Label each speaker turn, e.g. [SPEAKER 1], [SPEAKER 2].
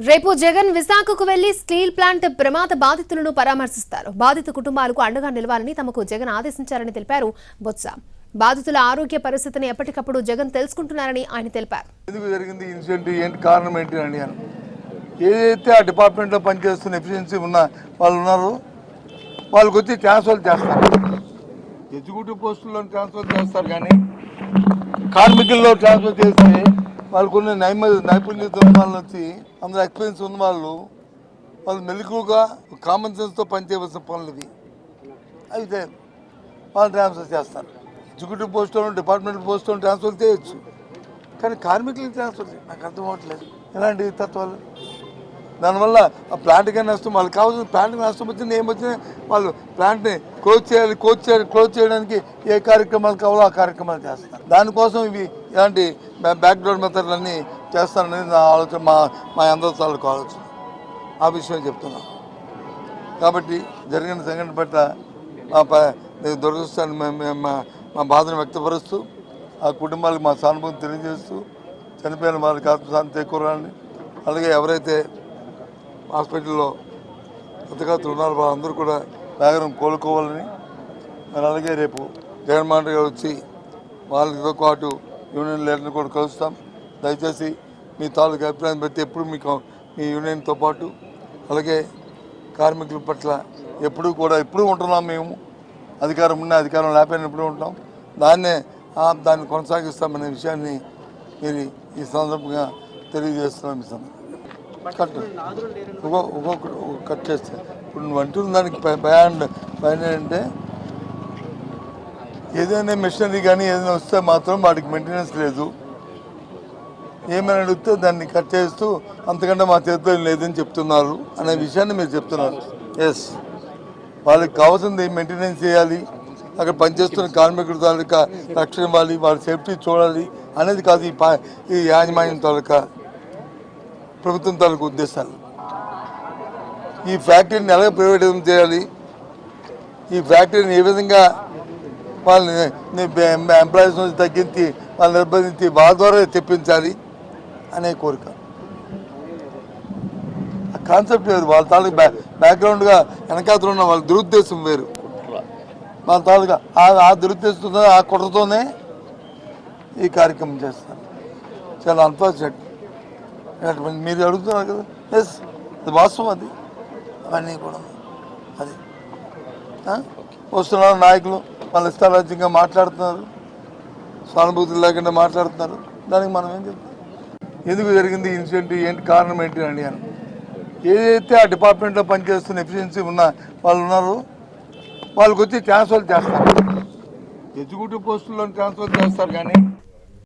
[SPEAKER 1] రేపు జగన్ విశాఖకు వెళ్లి స్టీల్ ప్లాంట్ ప్రమాద బాధితులను పరామర్శిస్తారు. బాధిత కుటుంబాలకు అండగా నిలవాలని తమకు జగన్ ఆదేశించారని తెలిపారు బొత్స. బాధితుల ఆరోగ్య పరిస్థితిని ఎప్పటికప్పుడు జగన్ తెలుసుకుంటున్నారని ఆయన తెలిపారు.
[SPEAKER 2] ఎందుకు జరిగింది ఇన్సిడెంట్ ఏంటి కారణం ఏంటి అని ఏదైతే ఆ డిపార్ట్మెంట్లో పనిచేస్తున్న ఎఫిషియన్సీ ఉన్న వాళ్ళు ఉన్నారో వాళ్ళకి వచ్చి ట్రాన్స్ఫర్ చేస్తారు. ఎగ్జిక్యూటివ్ పోస్టుల్లో ట్రాన్స్ఫర్ చేస్తారు, కానీ కార్మికుల్లో ట్రాన్స్ఫర్ చేస్తే వాళ్ళకున్న నైపుణ్యత ఉన్న వాళ్ళు వచ్చి అందులో ఎక్స్పీరియన్స్ ఉన్న వాళ్ళు మెలకుగా కామన్ సెన్స్తో పనిచేయవలసిన పనులు ఇవి. అయితే వాళ్ళు ట్రాన్స్ఫర్ చేస్తారు. ఎగ్జిక్యూటివ్ పోస్టులో డిపార్ట్మెంటల్ పోస్టులో ట్రాన్స్ఫర్ చేయొచ్చు, కానీ కార్మికులకు ట్రాన్స్ఫర్ నాకు అర్థం అవ్వట్లేదు. ఎలాంటి తత్వాలు? దానివల్ల ఆ ప్లాంట్కి నష్టం, వాళ్ళకి కావాల్సిన ప్లాంట్కి నష్టం వచ్చింది, ఏమొచ్చినా వాళ్ళు ప్లాంట్ని క్లోజ్ చేయడానికి ఏ కార్యక్రమాలు కావాలో ఆ కార్యక్రమాలు చేస్తారు. దానికోసం ఇవి ఇలాంటి బ్యాక్గ్రౌండ్ మెథడ్లన్నీ చేస్తారనేది నా ఆలోచన, మా అందరి తాలూకు ఆలోచన. ఆ విషయం చెప్తున్నాం. కాబట్టి జరిగిన సంఘటన పట్ల దురదృష్టాన్ని మా బాధను వ్యక్తపరుస్తూ ఆ కుటుంబాలకు మా సానుభూతి తెలియజేస్తూ చనిపోయిన వారికి ఆత్మశాంతి చేకూరాలని, అలాగే ఎవరైతే హాస్పిటల్లో హతగాతులు ఉన్నారో వాళ్ళందరూ కూడా వేగం కోలుకోవాలని, మరి అలాగే రేపు జగన్మోహన్ రెడ్డి గారు వచ్చి వాళ్ళతో పాటు యూనియన్ లీడర్ని కూడా కలుస్తాం. దయచేసి మీ తాలూకు అభిప్రాయం బట్టి ఎప్పుడు మీకు మీ యూనియన్తో పాటు అలాగే కార్మికుల పట్ల ఎప్పుడూ ఉంటున్నాం. మేము అధికారం ఉన్న అధికారం లేకపోయినా ఎప్పుడూ ఉంటాం. దాన్ని కొనసాగిస్తామనే విషయాన్ని మీరు ఈ సందర్భంగా తెలియజేస్తున్నాం. ఈ సందర్భంగా ఒక్కొక్కటి కట్ చేస్తే ఇప్పుడు నువ్వు అంటున్న దానికి పైన అంటే ఏదైనా మిషనరీ కానీ ఏదైనా వస్తే మాత్రం వాటికి మెయింటెనెన్స్ లేదు. ఏమైనా అడిగితే దాన్ని కట్ చేస్తూ అంతకంటే మా చేతిలో లేదని చెప్తున్నారు అనే విషయాన్ని మీరు చెప్తున్నారు. ఎస్, వాళ్ళకి కావాల్సింది మెయింటెనెన్స్ చేయాలి, అక్కడ పనిచేస్తున్న కార్మికుల తాలూకా రక్షణ ఇవ్వాలి, వాళ్ళ సేఫ్టీ చూడాలి అనేది కాదు ఈ యాజమాన్యం తాలూకా ప్రభుత్వం తాలూకు ఉద్దేశాలు. ఈ ఫ్యాక్టరీని ఎలా ప్రైవేటైజేషన్ చేయాలి, ఈ ఫ్యాక్టరీని ఏ విధంగా వాళ్ళని ఎంప్లాయీస్ నుంచి తగ్గించి వాళ్ళని నిర్బంధించి వాళ్ళ ద్వారా తెప్పించాలి అనే కోరిక. ఆ కాన్సెప్ట్ వేరు, వాళ్ళ తాలూకు బ్యాక్గ్రౌండ్గా వెనకాతలు ఉన్న వాళ్ళ దురుద్దేశం వేరు. వాళ్ళ తాలూకా ఆ దురుద్దేశంతో ఆ కుట్రతోనే ఈ కార్యక్రమం చేస్తారు. చాలా అన్ఫార్చునేట్. మీరు అడుగుతున్నారు కదా, ఎస్ అది వాస్తవం. అది అవన్నీ కూడా అది వస్తున్నారు నాయకులు వాళ్ళ ఇష్టారాజ్యంగా మాట్లాడుతున్నారు, సానుభూతులు లేకుండా మాట్లాడుతున్నారు. దానికి మనం ఏం చెప్తాం? ఎందుకు జరిగింది ఇన్సిడెంట్ ఏంటి కారణం ఏంటి అని ఏదైతే ఆ డిపార్ట్మెంట్లో పనిచేస్తున్న ఎఫిషియన్సీ ఉన్న వాళ్ళు ఉన్నారో వాళ్ళకి వచ్చి ట్రాన్స్ఫర్ చేస్తారు. ఎగ్జిక్యూటివ్ పోస్టుల్లో ట్రాన్స్ఫర్ చేస్తారు, కానీ